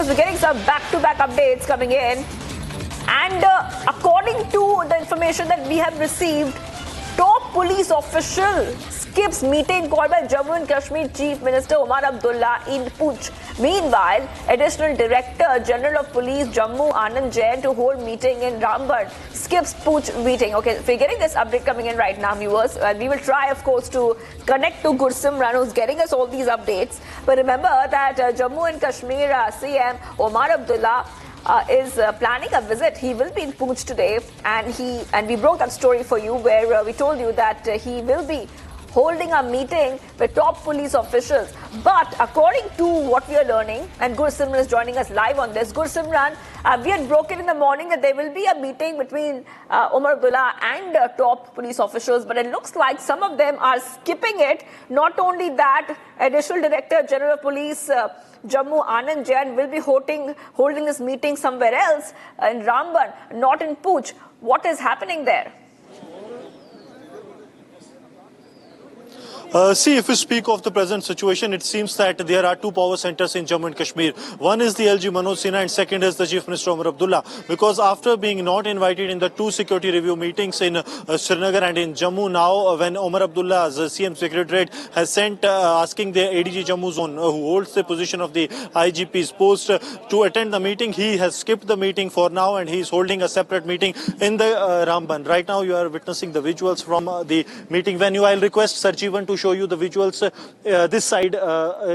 we're getting some back-to-back updates coming in. And according to the information that we have received, top police official skips meeting called by Jammu and Kashmir Chief Minister Omar Abdullah in Poonch. Meanwhile, Additional Director General of Police Jammu Anand Jain to hold meeting in Ramban skips Poonch meeting. Okay, we're getting this update coming in right now, viewers. We will try, of course, to connect to Gursimran, who's getting us all these updates. But remember that Jammu and Kashmir CM Omar Abdullah is planning a visit. He will be in Poonch today, and we broke that story for you, where we told you that he will be holding a meeting with top police officials. But according to what we are learning, and Gursimran is joining us live on this. Gursimran, we had broken in the morning that there will be a meeting between Omar Abdullah and top police officials, but it looks like some of them are skipping it. Not only that, Additional Director General of Police Jammu Anand Jain will be holding this meeting somewhere else in Ramban, not in Poonch. What is happening there? See, if we speak of the present situation, it seems that there are two power centers in Jammu and Kashmir. One is the LG Manoj Sinha and second is the Chief Minister Omar Abdullah. Because after being not invited in the two security review meetings in Srinagar and in Jammu, now when Omar Abdullah's CM Secretariat has sent asking the ADG Jammu Zone, who holds the position of the IGP's post, to attend the meeting, he has skipped the meeting for now and he is holding a separate meeting in the Ramban. Right now you are witnessing the visuals from the meeting venue. I'll request Sarjeevan to show you the visuals this side,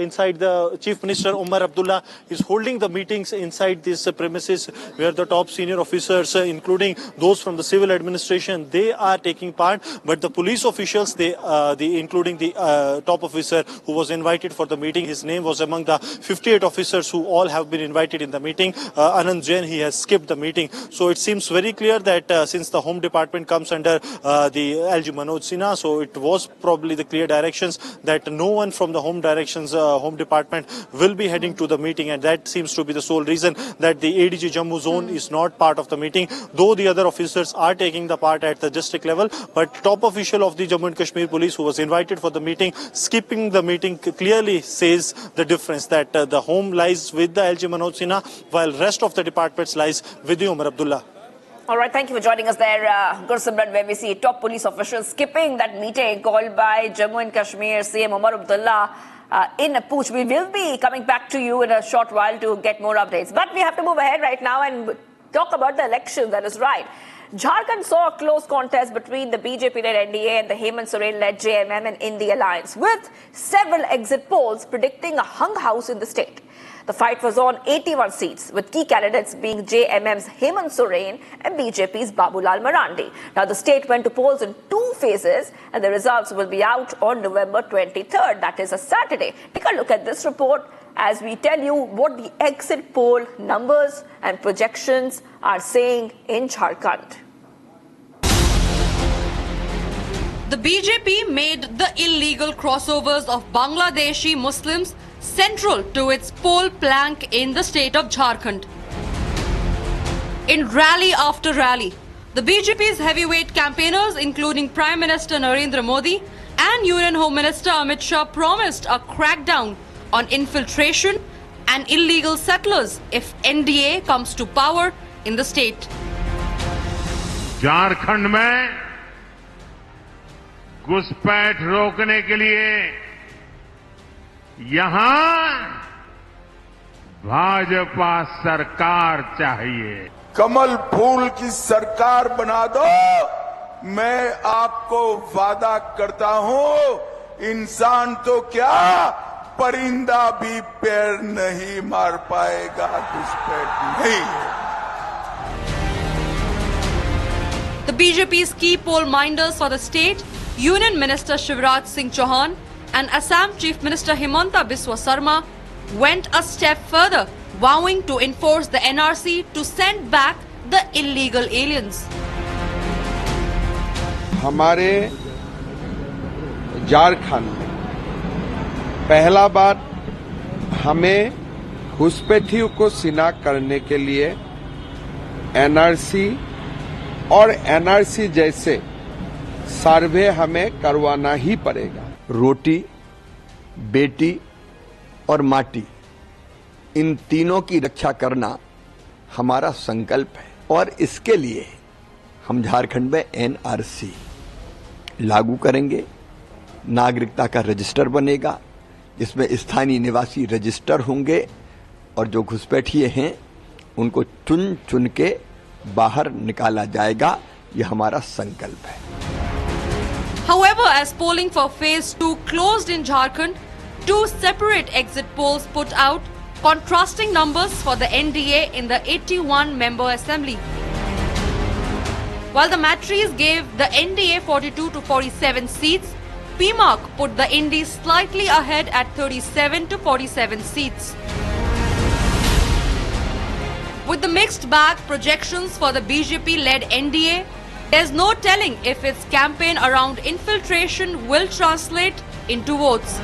inside the Chief Minister Omar Abdullah is holding the meetings inside these premises, where the top senior officers, including those from the civil administration, they are taking part. But the police officials, including the top officer who was invited for the meeting, his name was among the 58 officers who all have been invited in the meeting. Anand Jain, he has skipped the meeting. So it seems very clear that since the Home Department comes under the LG Manoj Sinha, so it was probably the clear directions that no one from the Home Department will be heading to the meeting, and that seems to be the sole reason that the ADG Jammu Zone is not part of the meeting, though the other officers are taking the part at the district level. But top official of the Jammu and Kashmir Police who was invited for the meeting, skipping the meeting, clearly says the difference that the home lies with the LG Manoj Sinha, while rest of the departments lies with the Omar Abdullah. All right, thank you for joining us there, Gursimran, where we see top police officials skipping that meeting called by Jammu and Kashmir CM Omar Abdullah in Poonch. We will be coming back to you in a short while to get more updates. But we have to move ahead right now and talk about the election. That is right. Jharkhand saw a close contest between the BJP-led NDA and the Hemant Soren-led JMM and India Alliance, with several exit polls predicting a hung house in the state. The fight was on 81 seats, with key candidates being JMM's Hemant Soren and BJP's Babulal Marandi. Now, the state went to polls in two phases, and the results will be out on November 23rd. That is a Saturday. Take a look at this report as we tell you what the exit poll numbers and projections are saying in Jharkhand. The BJP made the illegal crossovers of Bangladeshi Muslims central to its poll plank in the state of Jharkhand. In rally after rally, the BJP's heavyweight campaigners, including Prime Minister Narendra Modi and Union Home Minister Amit Shah, promised a crackdown on infiltration and illegal settlers if NDA comes to power in the state. Jharkhand में घुसपैठ रोकने के लिए यहां भाजपा सरकार चाहिए। कमल फूल की सरकार बना दो, मैं आपको वादा करता हूं, इंसान तो क्या परिंदा भी पैर नहीं मार पाएगा, घुसपैठ नहीं। The BJP's key poll minders for the state, Union Minister Shivraj Singh Chauhan and Assam Chief Minister Himanta Biswa Sarma, went a step further, vowing to enforce the NRC to send back the illegal aliens. हमारे झारखंड में पहला बार हमें घुसपैठियों को सिन्हा करने के लिए NRC और एनआरसी जैसे सर्वे हमें करवाना ही पड़ेगा। रोटी, बेटी और माटी, इन तीनों की रक्षा करना हमारा संकल्प है और इसके लिए हम झारखंड में एनआरसी लागू करेंगे। नागरिकता का रजिस्टर बनेगा जिसमें स्थानीय निवासी रजिस्टर होंगे और जो घुसपैठिए हैं उनको चुन चुन के बाहर निकाला जाएगा। यह हमारा संकल्प है। However, as polling for phase 2 closed in Jharkhand, 2 separate exit polls put out contrasting numbers for the NDA in the 81-member assembly. While the matrices gave the NDA 42 to 47 seats, PMark put the Indies slightly ahead at 37 to 47 seats. With the mixed bag projections for the BJP-led NDA, there's no telling if its campaign around infiltration will translate into votes.